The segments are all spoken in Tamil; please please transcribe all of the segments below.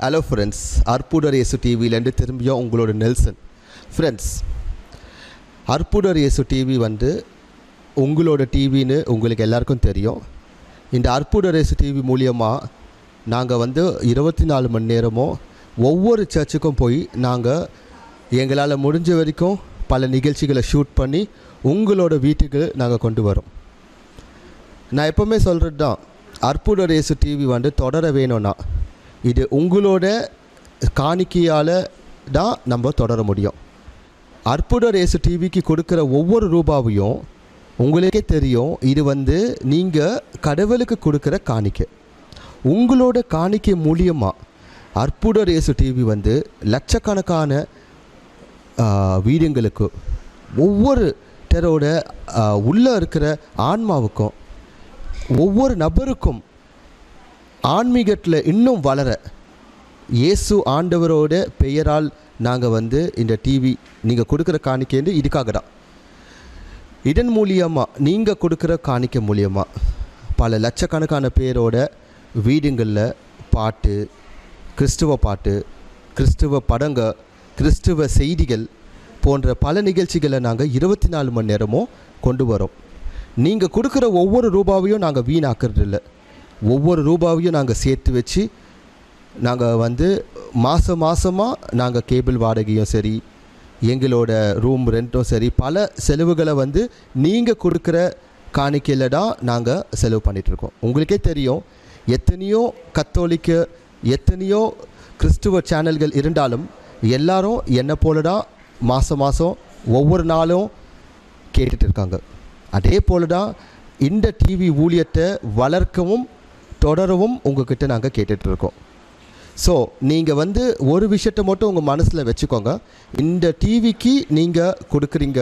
ஹலோ ஃப்ரெண்ட்ஸ், அற்புதர் இயேசு டிவியிலேருந்து திரும்பியும் உங்களோட நெல்சன். ஃப்ரெண்ட்ஸ், அற்புதர் இயேசு டிவி உங்களோட டிவின்னு உங்களுக்கு எல்லாருக்கும் தெரியும். இந்த அற்புதர் இயேசு டிவி மூலியமாக நாங்கள் 24 மணி நேரமும் ஒவ்வொரு சர்ச்சுக்கும் போய் நாங்கள் எங்களால் முடிஞ்ச வரைக்கும் பல நிகழ்ச்சிகளை ஷூட் பண்ணி உங்களோட வீட்டுக்கு நாங்கள் கொண்டு வரோம். நான் எப்போவுமே சொல்கிறது தான், அற்புதர் இயேசு டிவி தொடர வேணும்னா இது உங்களோட காணிக்கையால் தான் நம்ம தொடர முடியும். அற்புதர் இயேசு டிவிக்கு கொடுக்குற ஒவ்வொரு ரூபாவையும் உங்களுக்கே தெரியும், இது நீங்கள் கடவுளுக்கு கொடுக்குற காணிக்கை. உங்களோட காணிக்கை மூலியமாக அற்புதர் இயேசு டிவி லட்சக்கணக்கான வீடுங்களுக்கு, ஒவ்வொரு டரோட உள்ளே இருக்கிற ஆன்மாவுக்கும், ஒவ்வொரு நபருக்கும் ஆன்மீகத்தில் இன்னும் வளர இயேசு ஆண்டவரோட பெயரால் நாங்கள் இந்த டிவி நீங்கள் கொடுக்குற காணிக்கை இதுக்காக தான். இதன் மூலியமாக நீங்கள் கொடுக்குற காணிக்கை மூலியமாக பல லட்சக்கணக்கான பேரோட வீடுங்களில் பாட்டு, கிறிஸ்துவ பாட்டு, கிறிஸ்துவ படங்க, கிறிஸ்துவ செய்திகள் போன்ற பல நிகழ்ச்சிகளை நாங்கள் 24 மணி நேரமும் கொண்டு வரோம். நீங்கள் கொடுக்குற ஒவ்வொரு ரூபாவையும் நாங்கள் வீணாக்குறது இல்லை. ஒவ்வொரு ரூபாவையும் நாங்கள் சேர்த்து வச்சு நாங்கள் மாதமாக நாங்கள் கேபிள் வாடகையும் சரி, எங்களோட ரூம் ரெண்ட்டும் சரி, பல செலவுகளை நீங்கள் கொடுக்குற காணிக்கையில் தான் நாங்கள் செலவு பண்ணிகிட்ருக்கோம். உங்களுக்கே தெரியும், எத்தனையோ கத்தோலிக்க, எத்தனையோ கிறிஸ்துவ சேனல்கள் இருந்தாலும் எல்லாரும் என்னை போல தான் மாதம் ஒவ்வொரு நாளும் கேட்டுட்டு இருக்காங்க. அதே போல தான் இந்த டிவி ஊழியத்தை வளர்க்கவும் தொடரவும் உங்கள்கிட்ட நாங்கள் கேட்டுட்ருக்கோம். ஸோ நீங்கள் ஒரு விஷயத்தை மட்டும் உங்கள் மனசில் வச்சுக்கோங்க, இந்த டிவிக்கு நீங்கள் கொடுக்குறீங்க,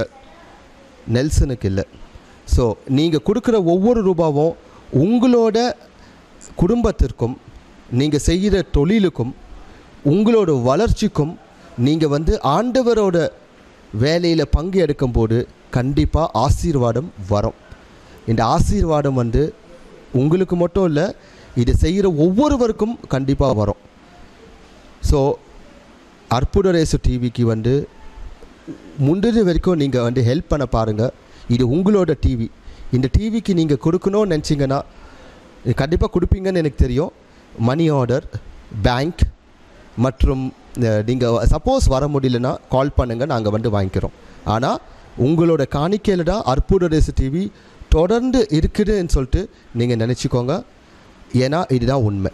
நெல்சனுக்கு இல்லை. ஸோ நீங்கள் கொடுக்குற ஒவ்வொரு ரூபாவும் உங்களோட குடும்பத்திற்கும், நீங்கள் செய்கிற தொழிலுக்கும், உங்களோட வளர்ச்சிக்கும், நீங்கள் ஆண்டவரோட வேலையில் பங்கு எடுக்கும்போது கண்டிப்பாக ஆசீர்வாதம் வரும். இந்த ஆசீர்வாதம் உங்களுக்கு மட்டும் இல்லை, இது செய்கிற ஒவ்வொருவருக்கும் கண்டிப்பாக வரும். ஸோ அற்புதர் இயேசு டிவிக்கு முந்தின வரைக்கும் நீங்கள் ஹெல்ப் பண்ண பாருங்கள். இது உங்களோட டிவி. இந்த டிவிக்கு நீங்கள் கொடுக்கணும்னு நினச்சிங்கன்னா கண்டிப்பாக கொடுப்பீங்கன்னு எனக்கு தெரியும். மணி ஆர்டர், பேங்க் மற்றும் நீங்கள் சப்போஸ் வர முடியலன்னா கால் பண்ணுங்கள், நாங்கள் வாங்கிக்கிறோம். ஆனால் உங்களோட காணிக்கையில் தான் அற்புதர் இயேசு டிவி தொடர்ந்து இருக்குதுன்னு சொல்லிட்டு நீங்கள் நினச்சிக்கோங்க. ஏன்னா இதுதான் உண்மை.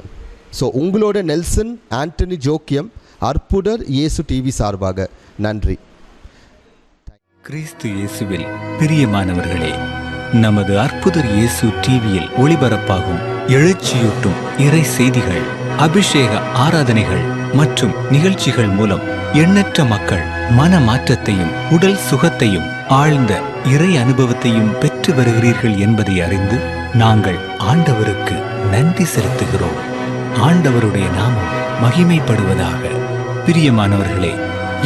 ஸோ உங்களோட நெல்சன் ஆண்டனி ஜோக்கியம், அற்புதர் இயேசு டிவி சார்பாக நன்றி. கிறிஸ்து இயேசுவில் பிரியமானவர்களே, நமது அற்புதர் இயேசு டிவியில் ஒளிபரப்பாகும் எழுச்சியூட்டும் இறை செய்திகள், அபிஷேக ஆராதனைகள் மற்றும் நிகழ்ச்சிகள் மூலம் எண்ணற்ற மக்கள் மன மாற்றத்தையும் உடல் சுகத்தையும் ஆழ்ந்த இறை அனுபவத்தையும் பெற்று வருகிறீர்கள் என்பதை அறிந்து நாங்கள் ஆண்டவருக்கு நன்றி செலுத்துகிறோம். ஆண்டவருடைய நாமம் மகிமைப்படுவதாக. பிரியமானவர்களே,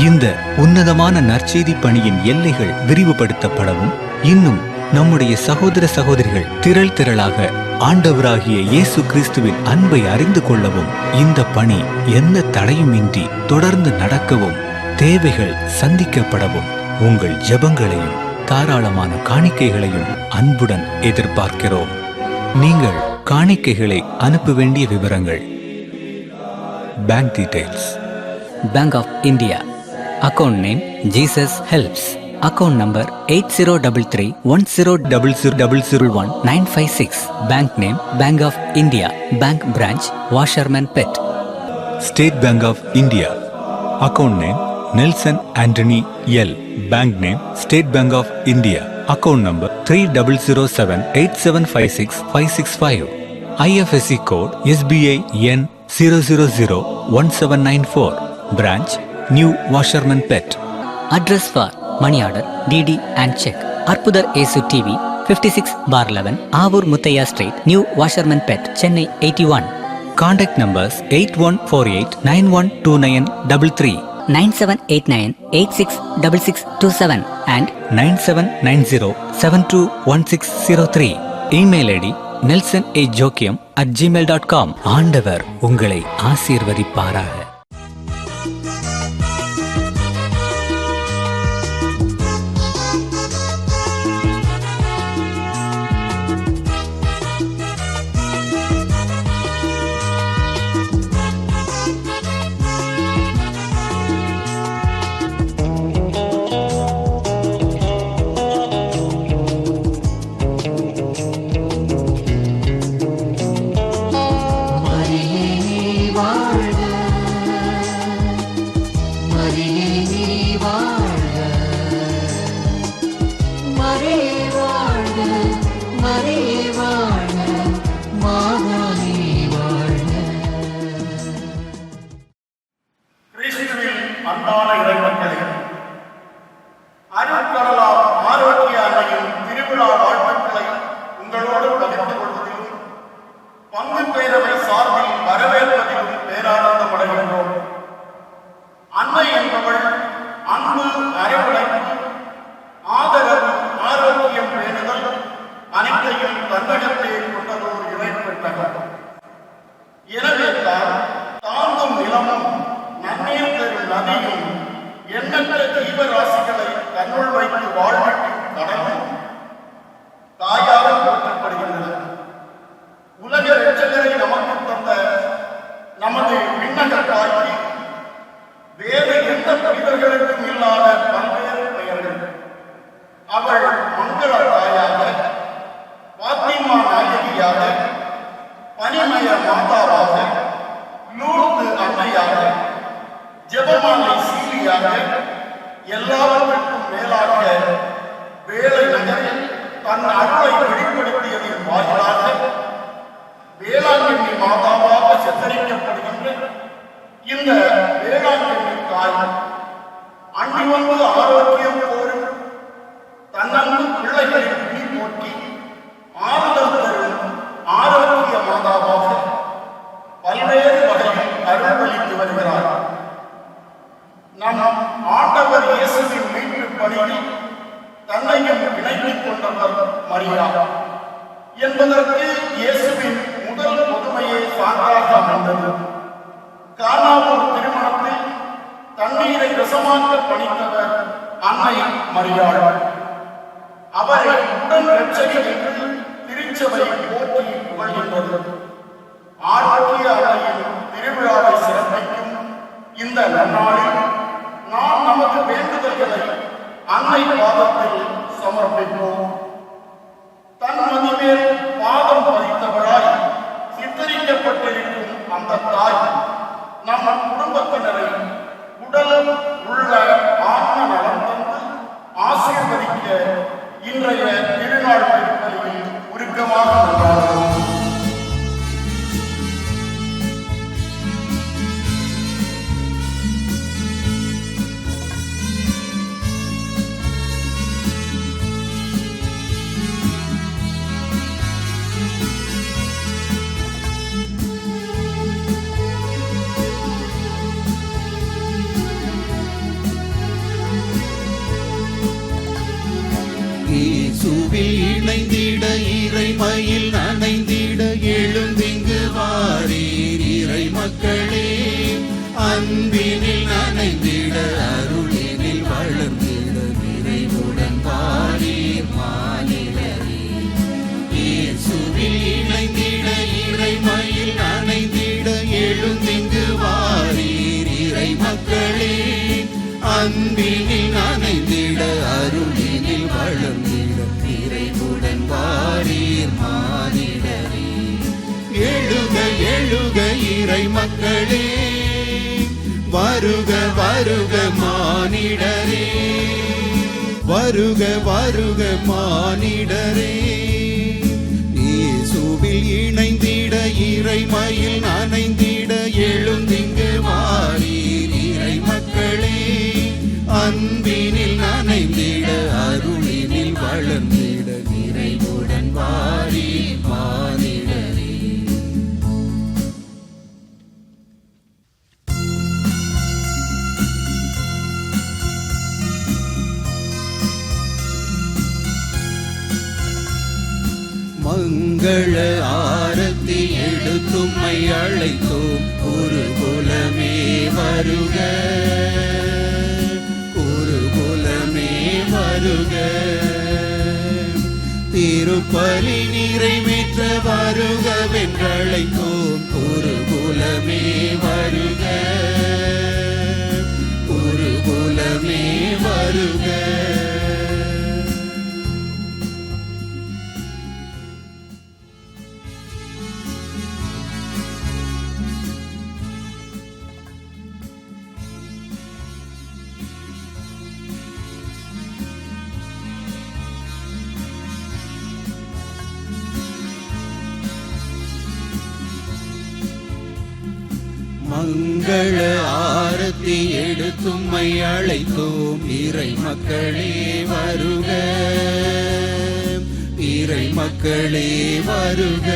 இந்த உன்னதமான நற்செய்தி பணியின் எல்லைகள் விரிவுபடுத்தப்படவும், இன்னும் நம்முடைய சகோதர சகோதரிகள் திரள் திரளாக ஆண்டவராகிய இயேசு கிறிஸ்துவின் அன்பை அறிந்து கொள்ளவும், இந்த பணி எந்த தடையுமின்றி தொடர்ந்து நடக்கவும், தேவைகள் சந்திக்கப்படவும் உங்கள் ஜெபங்களையும் தாராளமான காணிக்கைகளையும் அன்புடன் எதிர்பார்க்கிறோம். நீங்கள் காணிக்கைகளை அனுப்ப வேண்டிய விவரங்கள்: bank details, Bank of India, account name Jesus Helps, account number 80331000001956, bank name Bank of India, bank branch Washerman Pet. State Bank of India, account name Nelson Anthony L, bank name State Bank of India, account number 300787565665, IFSC code SBI N 0001794, branch New Washerman Pet. Address for money order, DD and check. Arpudar Yesu TV, 56/11, Avur Muthaiya Street, New Washerman Pet, Chennai 81. Contact numbers 8148912933, 9789866627 and 9790721603. Email ID nelson@gmail.com. ஆண்டவர் உங்களை ஆசீர்வதிப்பாராக. அன்பான இறைமக்களே, அருட்கடலார் ஆரோக்கிய அன்னையின் திருவிழா வாழ்த்துக்களை உங்களோடு பகிர்ந்து கொள்வதிலும் பங்கு பேரவை சார்பில் வரவேற்பதிலும் பேரானந்தம் அடைகின்றோம். அன்னை என்பவள் அன்பு, அரவணைப்பு, ஆதரவு, ஆரோக்கியம் பேணுதல் அனைத்தையும் தன்னகத்தே கொண்டதோர் இறைப்பெற்றவர். எனவே தாங்கும் நிலமும் நன்னீர் தரும் நதியும் எண்ணற்ற ஜீவராசிகளை தன்னுள் வைத்து வாழ்விக்கும் கடலும் தாயாக போற்றப்படுகின்றன. உலக இரட்சகரை நமக்கு தந்த நமது விண்ணக தாய்க்கு வேறு எந்த புனிதர்களுக்கும் இல்லாத பல்வேறு பெயர்கள். அவள் மங்கள தாயாக, பாத்திமா நாயகியாக, பனிமய மாதாவாக, லூர்து அன்னையாக, ஜெபமாலை சீலியாக, எல்லாவற்றுக்கும் மேலாக வேலை நகரில் தன் அருளை வெளிப்படுத்தியதின் வாயிலாக வேளாங்கண்ணி மாதாவாக சித்தரிக்கப்படுகின்ற இந்த வேளாங்கண்ணி தாய் அண்டி வந்து ஆரோக்கியம் கோரும் தன்னன்பு பிள்ளைகளின் பிடி போட்டி ஆறுதல் தரும் ஆரோக்கிய மாதாவாக பல்வேறு வகையில் அருள்வளித்து வருகிறார். நம் ஆண்டவர் இயேசுவின் மீட்பு பணியில் தன்னையும் இணைத்துக் கொண்டவர் மரியா என்பதற்கு இயேசுவின் முதல் புதுமையை சான்றாக அமைந்தது. கானாவூர் திருமணத்தில் தண்ணீரை விஷமாக்க பணித்தவர் அன்னை மரியாள். அவரை உடன் இரட்சகி என்று திருச்சபை போற்றி புகழ்கின்றது. ஆரோக்கிய அன்னையின் திருவிழாவை சிறப்பிக்கும் இந்த நன்னாளில் நாம் நமது வேண்டுதல்களை அன்னை பாதத்தில் சமர்ப்பிப்போம். தன் மதிமேல் பாதம் பதித்தவராய் சித்தரிக்கப்பட்டிருக்கும் அந்த தாய் நம் குடும்பத்தினரை உடல் உள்ள ஆன்ம நலம் தந்து ஆசீர்வதிக்க இன்றைய திருநாள் திருப்பலியில் உருக்கமாக கொண்டாடுவோம். இணைந்திட இறைமையில் நனைந்திட எழுந்திங்கு வாரீர் இறை மக்களே. அன்பினில் நனைந்திட அருளினில் வளர்ந்திட நிறைவுடன் வாரீர் மாநிலரே. இயேசுவில் இணைந்திட இறைமையில் நனைந்திட எழுந்திங்கு வாரீர் இறை மக்களே. அன்பினில் நனைந்திட அருளினில் வளர்ந்திட நிறைவுடன் வாரீர் மானிடரே. எழுக எழுக இறை மக்களே, வருக வருக மானிடரே, வருக வருக மானிடரே. இயேசுவில் இணைந்திட இறைமையில் நனைந்திட எழுந்திங்கு வாரீர் இறை மக்களே. அன்பினில் நனைந்திட அருளினில் வளர்ந்திட நிறைவுடன் வாரீர் மானிடரே. மங்க மங்கள ஆரத்தி எடுத்தும்மை அழைத்தோம் குருகுலமே வருக குருகுலமே வருக திருப்பலி நிறைவேற்ற வருகவென்றழைத்தோம் குருகுலமே வருக குருகுலமே வருக மங்கள ஆரத்தி எடுத்தும்மை அழைத்தோம் இறை மக்களே வருக இறை மக்களே வருக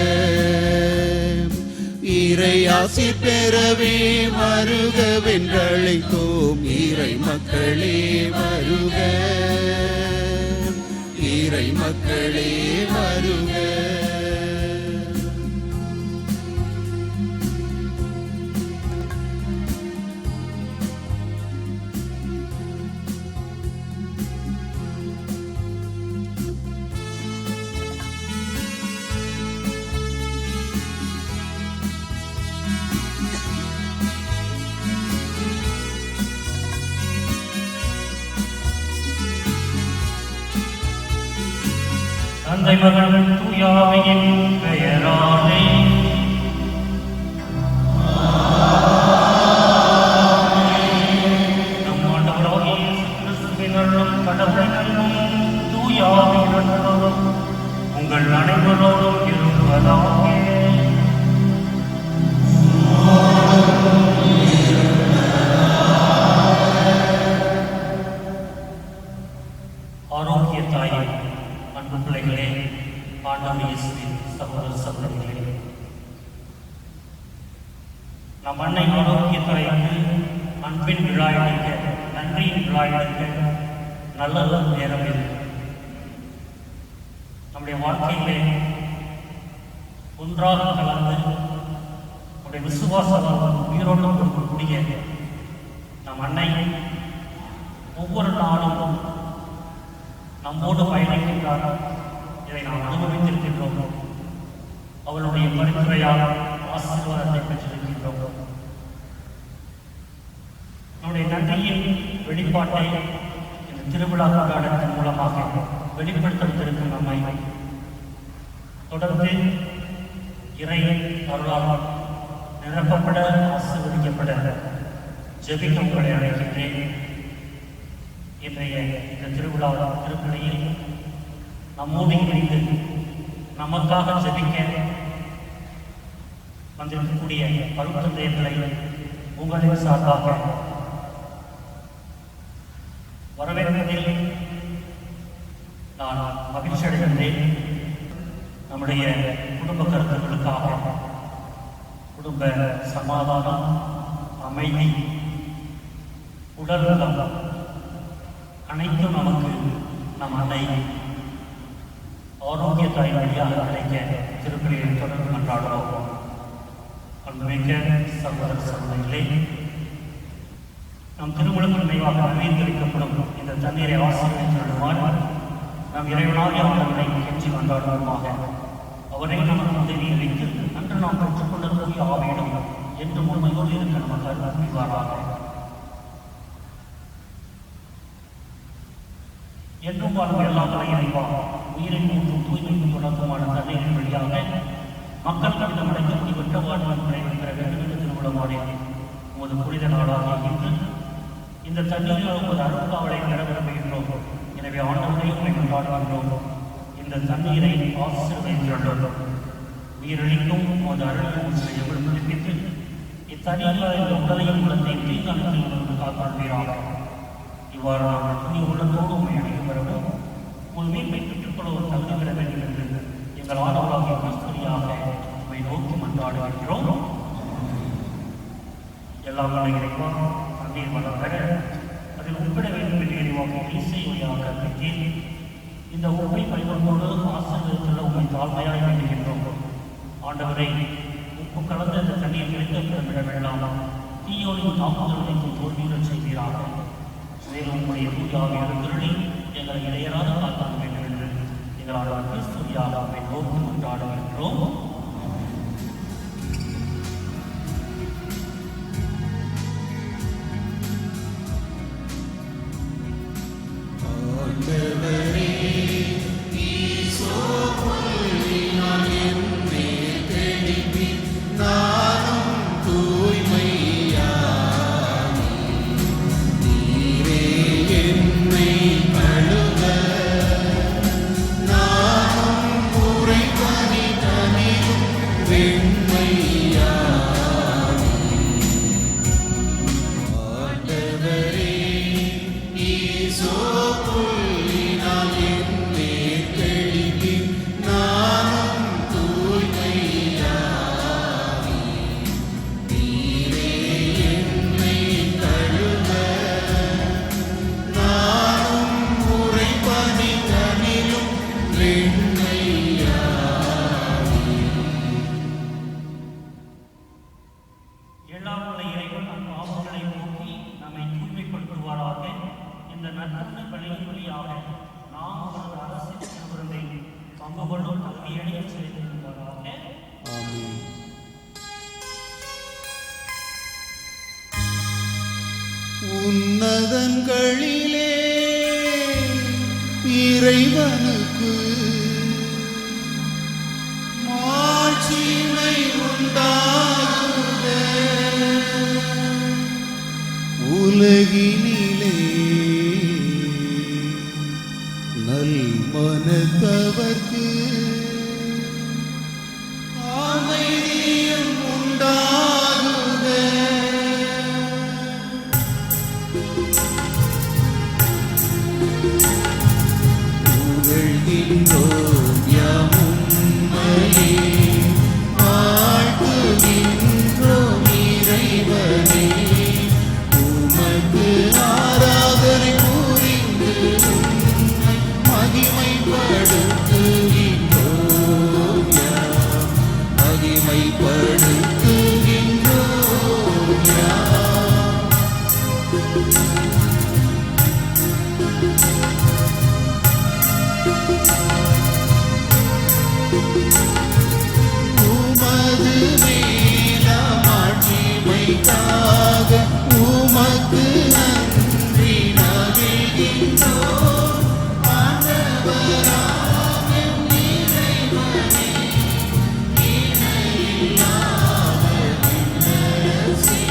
இறை ஆசி பெறவே வருகவென்றழைத்தோம் இறை மக்களே வருக இறை மக்களே வருக தந்தை மகன் தூயாவியின் பெயராலே நம் ஆண்டவராகிய இயேசு கிறிஸ்துவின் அருளும் கடவுளின் அன்பும் தூயாவின் அன்பும் உங்கள் அனைவரோடும் இருப்பதாக. ஆரோக்கிய தாயே, அன்பு பிள்ளைகளே, ஆண்டவர் இயேசுவின் சகோதர சகோதரிகளே, நம் அன்னை ஆரோக்கிய தாய்க்கு அன்பின் விழா எடுக்க, நன்றியின் விழா எடுக்க நல்ல நேரம் இது. நம்முடைய வாழ்க்கையிலே ஒன்றாக கலந்து நம்முடைய விசுவாசம் உயிரோட்டம் கொடுக்கக்கூடிய நம் அன்னை ஒவ்வொரு நாளும் நம்மோடு பயணிக்கின்றார். இதை நாம் அனுபவித்திருக்கின்றோம். அவளுடைய பரிந்துரையால் ஆசீர்வாதத்தை பெற்றிருக்கின்றோம். நம்முடைய நன்றியின் வெளிப்பாட்டை இந்த திருவிழா கொண்டாடத்தின் மூலமாக வெளிப்படுத்திருக்கும் நம்மை தொடர்ந்து இறை அருளால் நிரப்பப்பட ஆசீர்வதிக்கப்பட ஜெபிக்க உங்களை அழைக்கின்றேன். இன்றைய இந்த திருவிழா திருப்பலியில் நம்மோடு இணைந்து நமக்காக ஜெபிக்க வந்திருக்கக்கூடிய பருத்தந்தையர்களை உங்களின் சார்பாக வரவேற்பதில் நான் மகிழ்ச்சி அடைகின்றேன். நம்முடைய குடும்ப கருத்துக்களுக்காக குடும்ப சமாதானம், அமைதி, உடல்நலம் அனைத்தும் நமக்கு நம் அன்னை ஆரோக்கிய தாய் வழியாக கிடைக்க திருப்பலியை தொடர்ந்து கொண்டாடுவோம். அன்புமிக்க சகோதர சகோதரிகளே, நம் திருமணம் நினைவாக நவீகரிக்கப்படும் இந்த தண்ணீரை ஆசீர்வதித்துள்ளுமாறு நாம் இறைவனாகிய ஆண்டவரை கெஞ்சி கொண்டாடுவோமாக. அவரை நமக்கு உதவி அளித்து அன்று நாம் பெற்றுக்கொண்ட தூய ஆவியிடம் என்று உண்மையோடு இருக்க நமக்கு அருள்வாராக. என்றும் வாழ்வு எல்லாம் இறைவா, உயிரின் மூன்றும் தூய்மைக்கு தொடர்புமான தண்ணீரின் வழியாக மக்கள் கடிதம் அடைக்கக்கூடிய வெட்ட வாழ்வு நிறைவேற்ற வேண்டும் என்று திருவிழமானே உமது புனித நாளாக இன்று இந்த தண்ணீரில் உமது அருட்காவலை பெற விரும்புகின்றோம். எனவே ஆண்டவரையும் கொண்டாடுகின்றோம். இந்த தண்ணீரை ஆசீர்வதித்துள்ளோம். உயிரிழக்கும் உமது அருள் எவ்வளவு புதுப்பித்து இத்தண்ணீரில் இந்த உடலையும் உள்ளத்தையும் தீங்கானத்தில் காப்பாற்றுவீராக. இவ்வாறு நாங்கள் துணி உள்ளத்தோடு உண்மை அடைந்து பெறவும் உங்கள் மீட்பை பெற்றுக்கொள்ள ஒரு தகுதி பெற வேண்டும் என்று எங்கள் ஆண்டவராகிய கிறிஸ்துவியாக உண்மை நோக்கி மன்றாடுகின்றோம். எல்லாம் இறைவா, தண்ணீர் வளம் பெற அதில் உட்பட வேண்டும் என்று இறைவாக இசை வழியாக கற்பித்தேன். இந்த உண்மை பரிவர்களோடு ஆசிரியர்கள் உண்மை தாழ்மையாக வேண்டுகின்றோம். ஆண்டவரை உப்பு கலந்த இந்த தண்ணீர் கிடைக்கப்பட வேண்டாம், தீயோரின் தாக்குதலுக்கு தோல்வியுடன் செய்வீராக. மேலும் உங்களுடைய பூஜாவை எழுந்தருளி எங்களை இடையராத காக்க வேண்டும் என்று எங்களால் கிறிஸ்துவியாக நோக்கி கொண்டாடுகின்றோம். உன்னதங்களிலே இறைவனுக்கு மாட்சிமை உண்டாகுக. உலகினிலே நல் மனத்தவர்க்கு அமைதியும் உண்டாகுக. புகழ்கின்றோம் யாம் உம்மையே, வாழ்த்துகின்றோம் இறைவனே. உமக்கு ஆராதனை புரிந்து உம்மை மகிமைப்படுத்துகின்றோம் யாம், மகிமைப்படுத்துகின்றோம் யாம். உமது மேலமாட்சிமைக்காக உமக்கு நன்றி நல்கின்றோம். ஆண்டவராம் எம் இறைவனே, இணையில்லாத விண்ணரசே.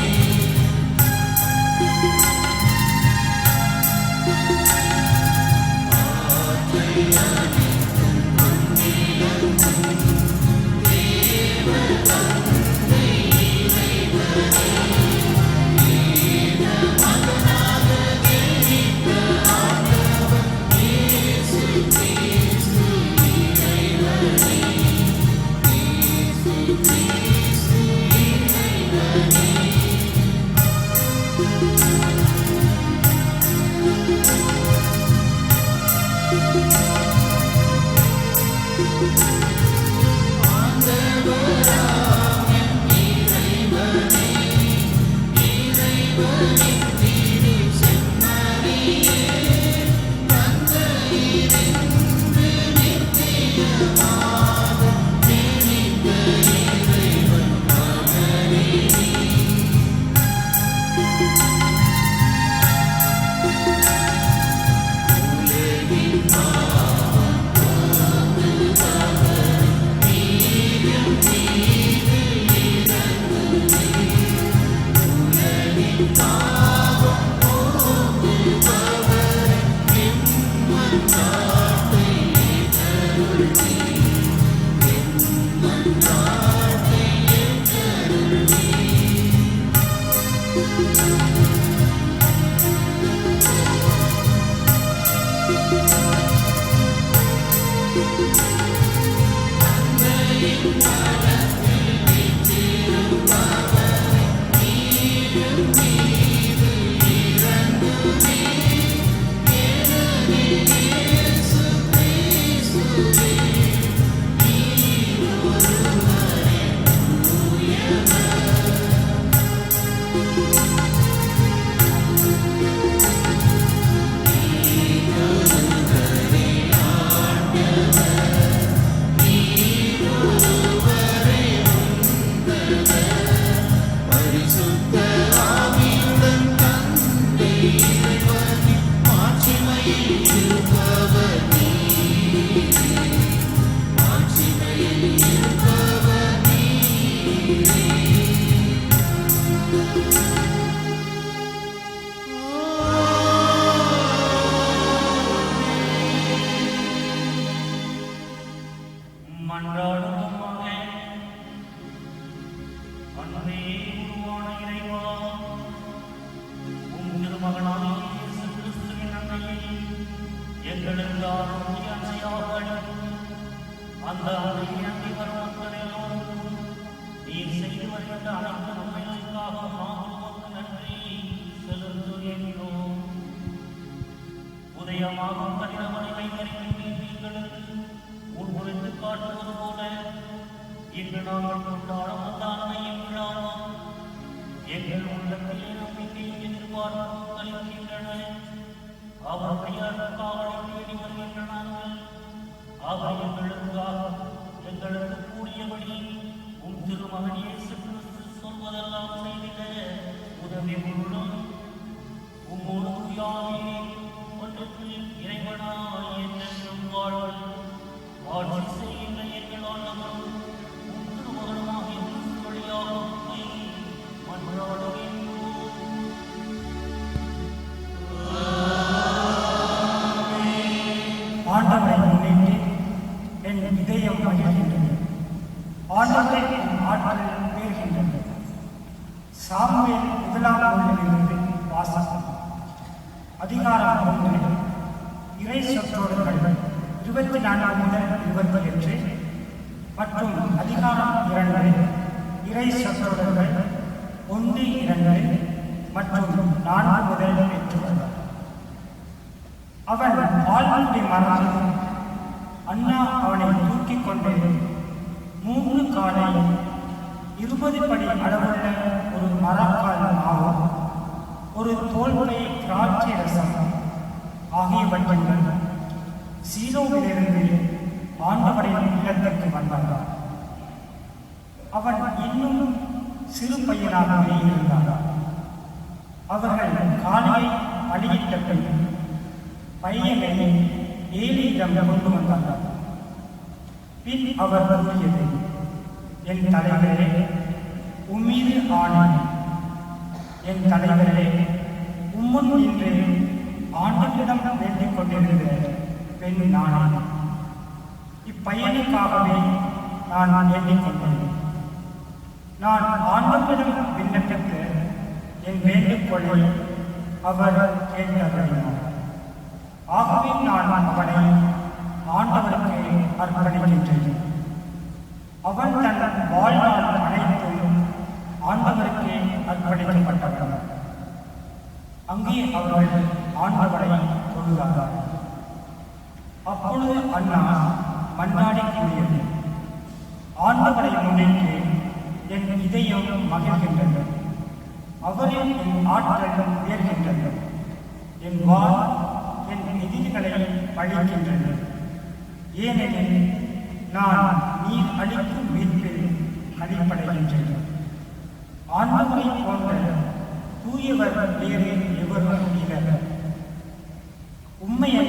உதயமாகும் கதிரவனை உட்புரித்து காட்டுவது போல இன்று நாங்கள் கொண்டாடும் வந்தாண்மையின் விழாவும் எங்கள் உள்ளத்திலே நம்பிக்கையும் எதிர்பார்ப்பும் கழிக்கின்றன. அவருடைய காவலை தேடி வருகின்றனார்கள். அவர் எங்களுக்கு கூடியபடி உம் திருமகன் இயேசு கிறிஸ்து சொல்வதெல்லாம் செய்திட உதவி கொள்ளும். உம்மோடு யாவே ஒன்றுக்கு இறைவனாய் என்றென்றும் வாழ்வு ஆட்சி செய்கின்ற எங்கள் ஆண்டவரும் உம் திருமகனுமாகிய கிறிஸ்து வழியாக உம்மை மன்றாடுகின்றோம். ஆண்டவரை முன்னிட்டு என் இதயம் மகிழ்கின்றது. ஆண்டவரை என் ஆற்றல் உயர்கின்றது. சாமுவேல் 1ஆம் நூலிலிருந்து வாசகம். அதிகாரம் 1. இறை சொற்றொடர்கள் 24 முதல் 28 மற்றும் அதிகாரம் 2 இறை சொற்றொடர்கள் 1, 2 மற்றும் 4 முதல் 8 வரை. அவன் ஆழ்வுடி மறந்து அண்ணா அவனை தூக்கிக் கொண்டு 3 காலை 20 படி அளவுள்ள ஒரு மரக்கால் மாவும் ஒரு தோல்முனை திராட்சை ரசம் ஆகியவற்றுடன் சீலோவிலிருந்து ஆண்டவரின் இல்லத்திற்கு வந்தான். அவன் இன்னும் சிறு பையனாகவே இருந்தான். அவர்கள் காலையை பலியிட்ட பின் பையனை ஏலியிடம் கொண்டு வந்தார். பின் அவர் கூறியது, என் தலைவரே, உம்மீது ஆணை. என் தலைவரே, உம்முன் இன்று ஆண்டவரிடம் வேண்டிக் கொண்டிருந்த பெண் நானே. இப்பையனுக்காகவே நான் வேண்டிக் கொண்டேன். நான் ஆண்டவரிடம் விண்ணப்பித்து என் வேண்டுகோளை அவர் கேட்டறினார். ஆகவே நான் அவனை ஆண்டவருக்கு அர்ப்பணிக்கின்றேன். அவன் தன் வாழ்நாள் அனைத்தும் ஆண்டவருக்கு அர்ப்பணிக்கப்பட்டவன். அங்கே அவர்கள் ஆண்டவரை தொழுதார்கள். அப்பொழுது அண்ணா மன்றாடி கூறியது, ஆண்டவரை முன்னிட்டு என் இதயம் மகிழ்கின்றது. அவரில் என் ஆற்றல் உயர்கின்றது. என் வாள் என் எதிரிகளை பழிக்கின்றது. ஏனெனில் நான் நீர் அளிக்கும் மீட்பில் கழிப்படைகின்றேன். ஆண்டவரை போன்ற தூயவர் வேறு எவரும் இல்லர். உண்மையை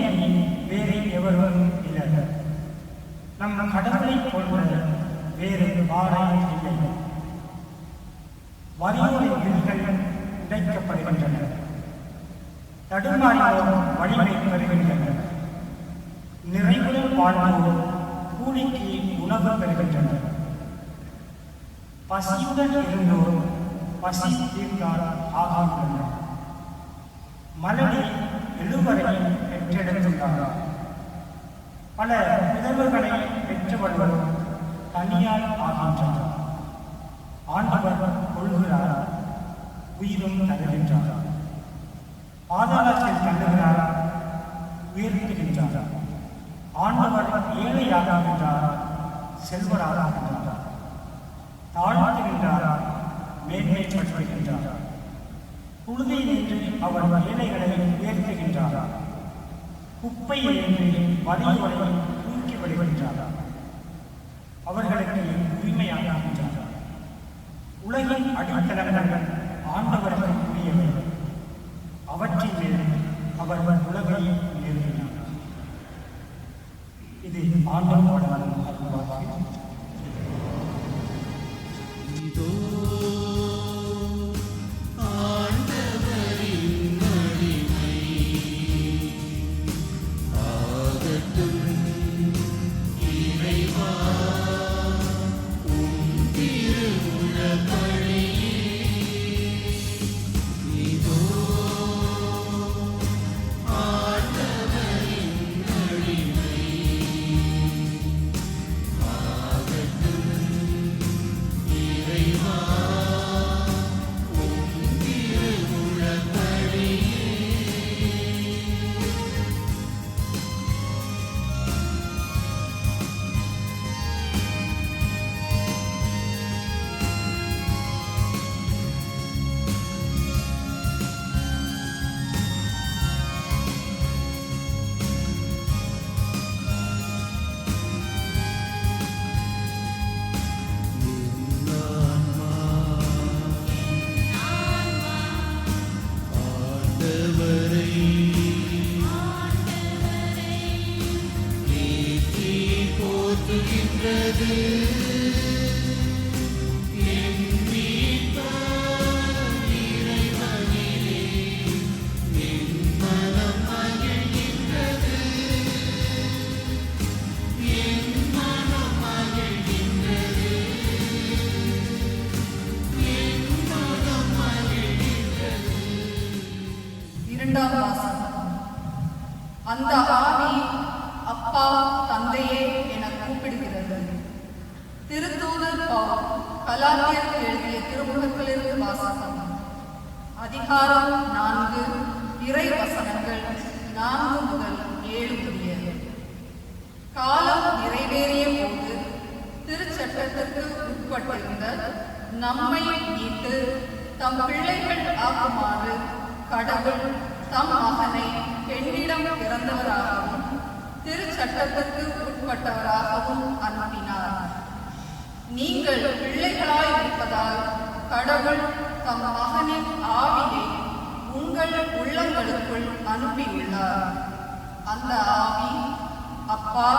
வேறு எவரும் இல்லர். நம் கடவுளை போன்ற வேறு வாழை இல்லை. வறியோரின் வில்கள் உடைக்கப்படுகின்றன. தடுமாறியோர் வலிமை பெறுகின்றனர். நிறைவுடன் வாழ்வோர் கூலிக்கு உணவு பெறுகின்றனர். பசியுடன் இருந்தோர் பசி தீர்ந்தால் ஆகின்றனர். மலடி 7 பெற்றெடுத்துள்ளார். பல புதல்வர்களை பெற்றவர்கள் தனியால் ஆகின்றனர். ஆண்டவர் கொள்கிறார், உயிரும் தருகின்றார். பாதாளத்தில் தள்ளுகிறார், உயர்த்துகின்றார். ஆண்டவர் ஏழையாகின்றார், செல்வராகின்றார். தாழ்த்துகின்றார், மேன்மைப்படுத்துகின்றார். புழுதி நின்று அவர் ஏழைகளை உயர்த்துகின்றார். குப்பையில் நின்று வலியோரை தூக்கி விடுகின்றார். அவர்களுக்கு உரிமையாகின்றார். உலகின் அடித்தளங்கள் ஆண்டவருக்கு உரியவை. அவற்றின் மேல் அவர் உலகை நிறுவினார். இது ஆண்டவரோட இதோ ஆண்டவரை நீதி போற்றுகின்றது என் மீட்பர் இறைவனிலே என் மனம் மகிழ்கின்றது என் மனம் மகிழ்கின்றது என் மனம் மகிழ்கின்றது. இரண்டாம் வாசகம். அந்த ஆவி அப்பா தந்தையே என கூப்பிடுகிறது. திருத்தூதர் பவுல் கலாத்தியருக்கு எழுதிய திருமுகத்திலிருந்து வாசகம். அதிகாரம் 4, இறை வசனங்கள் 4 முதல் 7 முடிய. காலம் நிறைவேறிய போது திருச்சட்டத்திற்கு உட்பட்டிருந்த நம்மை மீட்டு தம் பிள்ளைகள் ஆகுமாறு கடவுள் தம் மகனை பெண்ணிடம் பிறந்தவராகவும் திருச்சட்டத்திற்கு உட்பட்டவராகவும் அனுப்பினார். நீங்கள் பிள்ளைகளாய் இருப்பதால் கடவுள் தம் மகனின் ஆவியை உங்கள் உள்ளங்களுக்குள் அனுப்பியுள்ளார். அந்த ஆவி அப்பா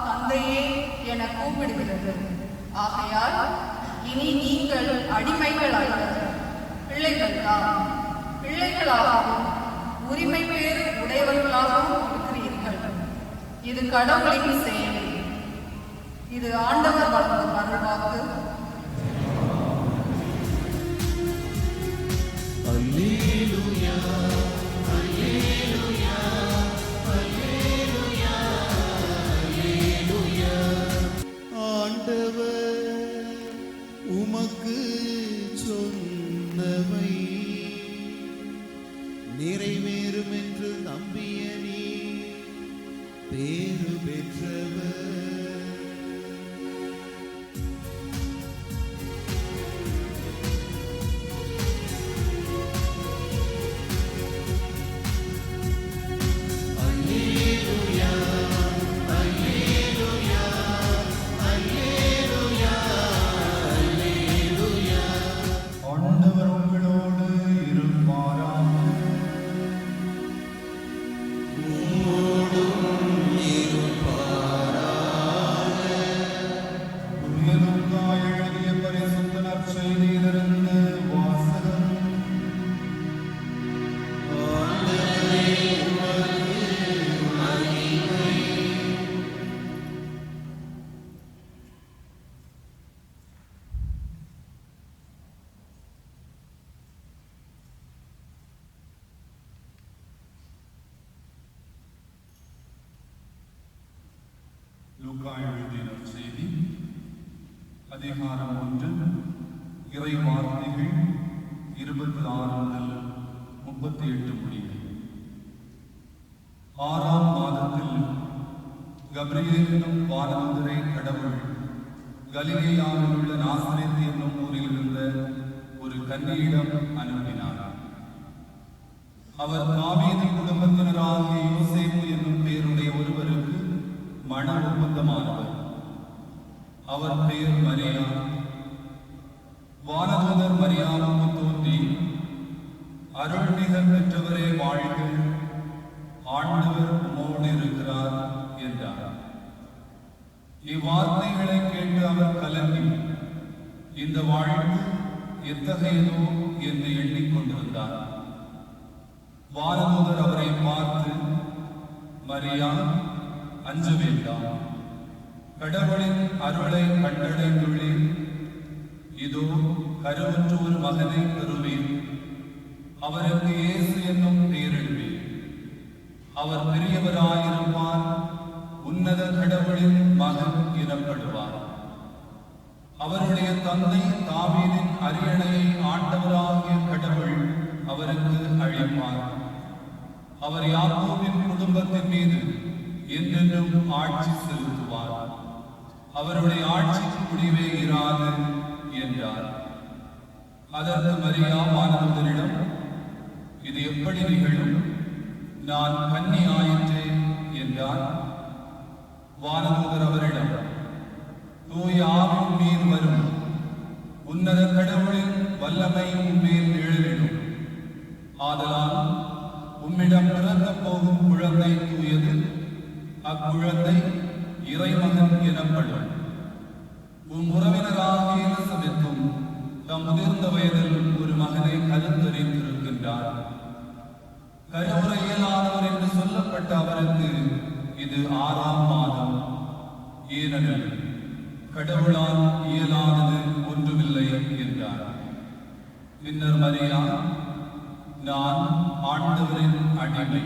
தந்தையே என கூப்பிடுகிறது. ஆகையால் இனி நீங்கள் அடிமைகள் அல்ல, பிள்ளைகள்தான். பிள்ளைகளாகவும் உரிமை பேறு உடையவர்களாகவும் இருக்கிறீர்கள். இது கடவுளின் செயல். இது ஆண்டவர் வழங்கும் அருள்வாக்கு. அல்லேலூயா அல்லேலூயா அல்லேலூயா அல்லேலூயா. ஆண்டவர் உமக்கு சொன்னவை நிறைவேறும் என்று நம்பிய நீ பேறு பெற்றவர். அல்லேலூயா அல்லேலூயா அல்லேலூயா அல்லேலூயா. ஆண்டவர் உங்களோடு இருப்பாராக. புனித லூக்கா எழுதிய பரிசுத்த நற்செய்தியிலிருந்து வாசகம். லூக்கா எழுதிய நற்செய்தி அதிகாரம் 1, இறை வார்த்தைகள் 26 முதல் 38 முடிய. 6ஆம் மாதத்தில் கப்ரியேல் என்னும் வானதூதரை கடவுள் கலிலேயாவில் உள்ள நாசரேத் என்னும் ஊரில் இருந்த ஒரு கன்னியிடம் அனுப்பினார். அவர் தாவீது குடும்பத்தினராகிய யோசேப்பு என்னும் பெயருடைய ஒருவருக்கு மண ஒப்பந்தமானவர். அவர் பெயர் மரியா. வானதூதர் மரியாவுக்கு தோன்றி, அருள்மிக பெற்றவரே வாழ்க, ஆண்டவர் உம்மோடு இருக்கிறார் என்றார். இவ்வார்த்தைகளை கேட்டு அவர் கலங்கி, இந்த வாழ்வு எத்தகையதோ என்று எண்ணிக்கொண்டிருந்தார். வானதூதர் அவரை பார்த்து, மரியா, அஞ்ச வேண்டாம், கடவுளின் அருளை கண்டடைந்துள்ளேன். இதோ கருவுற்ற ஒரு மகனை பெறுவேன். அவருக்கு இயேசு என்னும் பெயரிடுவேன். அவர் பெரியவராயிருப்பார், உன்னத கடவுளின் மகன் எனப்படுவார். அவருடைய தந்தை தாவீதின் அரியணையை ஆண்டவராகிய கடவுள் அவருக்கு அளிப்பார். அவர் யாக்கோபின் குடும்பத்தின் மீது என்றென்றும் ஆட்சி செலுத்துவார். அவருடைய ஆட்சிக்கு முடிவே இராது என்றார். அதற்கு மரியா வானதூதரிடம், இது எப்படி நிகழும்? நான் கன்னி ஆயிற்றேன் என்றார். வானதூதர் அவரிடம், தூய ஆவி மீது வரும், உன்னத கடவுளின் வல்லமை உன்மேல் எழுதிடும். ஆதலால் தரித்திருக்கின்றார். கருவுற இயலாதவர் என்று சொல்லப்பட்ட அவருக்கு இது 6ஆம் மாதம். ஏனெனில் கடவுளால் இயலாதது ஒன்றுமில்லை என்றார். பின்னர் மரியா, நான் ஆண்டவரின் அடிமை,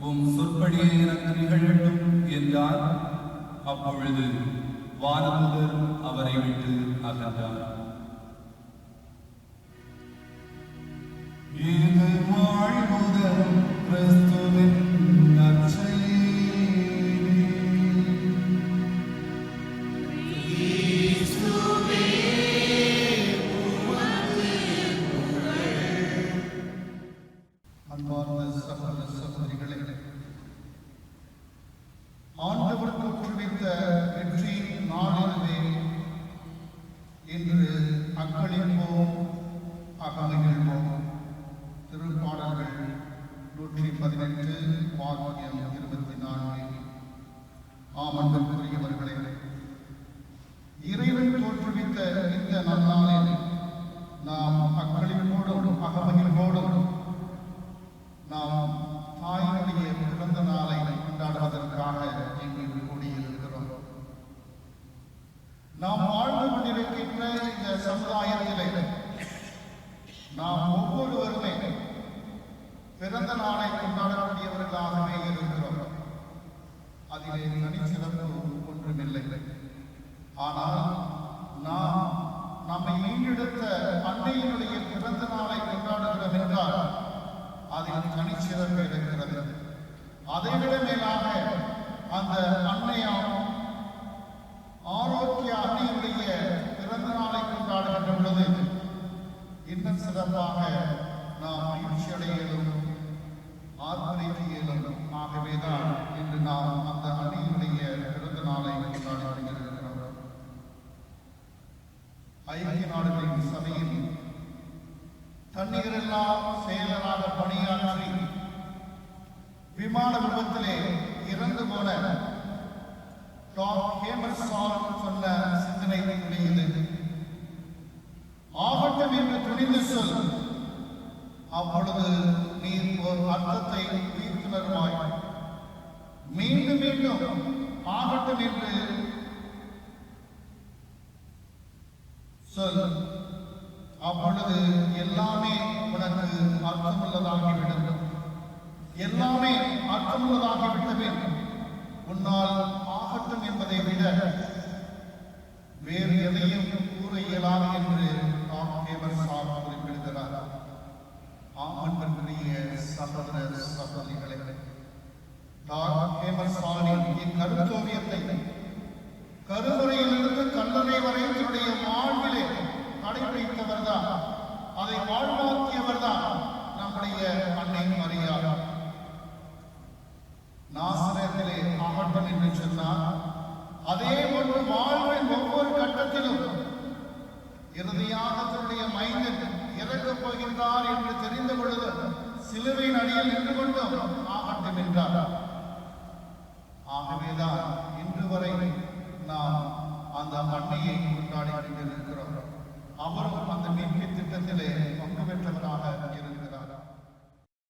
உம் சொற்படியே எனக்கு நிகழட்டும் என்றார். அப்பொழுது வானதூதர் அவரை விட்டு அகன்றார். இது வாழ்வுதல் கிறிஸ்துவின் நற்செய்தி. அன்பார்ந்த சகோதர சகோதரிகளே, ஆண்டவருக்கு குறித்த வெற்றி நாளிலே இன்று அக்களிப்போம், அகமகிழ்வோம். திருப்பாடல்கள் 118 வாக்கியம் 24. ஆமன்பிற்குரியவர்களே, இறைவன் தோற்றுவித்த இந்த நன்னாளில் நாம் அக்களிப்போடும் அகமகிழ்வோடும் நாம் தாயினுடைய பிறந்த நாளை கொண்டாடுவதற்காக இங்கு கூடியிருக்கிறோம். நாம் வாழ்ந்து கொண்டிருக்கின்ற இந்த சமுதாயத்திலே நாம் ஒவ்வொருவருமே பிறந்த நாளை கொண்டாடக்கூடியவர்களாகவே இருக்கிறோம். அதிலே தனிச்சிறப்பு ஒன்றுமில்லை. ஆனால் நாம் நம்மை மீண்டெடுத்த அன்னையினுடைய பிறந்த நாளை கொண்டாடுகிறோம் என்றால் அதில் தனிச்சிறப்பு இருக்கிறது. அதைவிட மேலாக அந்த அன்னையாம் ஆரோக்கிய அன்னையுடைய பிறந்த நாளை கொண்டாடுகின்ற பொழுது இன்னும் சிறப்பாக நாம் மகிழ்ச்சி அடைய இயலும், ஆர்ப்பரிக்க இயலும். ஆகவேதான் இன்று நாம் அந்த அன்னையுடைய பிறந்த நாளை கொண்டாடி வருகிறோம். ஐக்கிய நாடுகளின் சபையில் தண்ணீரெல்லாம் செயலராக பணியாற்றி விமான விபத்திலே இறந்து போன டாக்டர் ஹேமர்சால் சொன்ன சிந்தனை உடையது. ஆகட்டும் என்று துணிந்து சொல், அப்பொழுது நீர் ஒரு அர்த்தத்தை உயிர்த்துணர்வாய். மீண்டும் மீண்டும் ஆகட்டும் என்று சொல், அப்பொழுது எல்லாமே உனக்கு அர்த்தமுள்ளதாகிவிடும். எல்லாமே அர்த்தமுள்ளதாகிவிட்டபின் உன்னால் ஆகட்டும் என்பதை விட வேறு எதையும் கூற இயலாது என்று குறிப்பிடுகிறார். ஆமன்பிற்குரிய சகோதர சகோதரிகளே, ஹேமர்சாலின் இக்கருத்தோவியத்தை கருவறையிலிருந்து கல்லறை வரை தன்னுடைய வாழ்விலே கடைபிடித்தவர் தான், அதை வாழ்வாக்கியவர் தான் நம்முடைய அன்னை மரியா. நாசரேத்திலே ஆகட்டும் என்று சொன்னார். அதே போன்று வாழ்வின் ஒவ்வொரு கட்டத்திலும் இறுதியாக தன்னுடைய மைந்தன் இறக்கப் போகின்றார் என்று தெரிந்த பொழுது சிலுவையின் அடியில் நின்று கொண்டும் ஆகட்டும் என்றார்.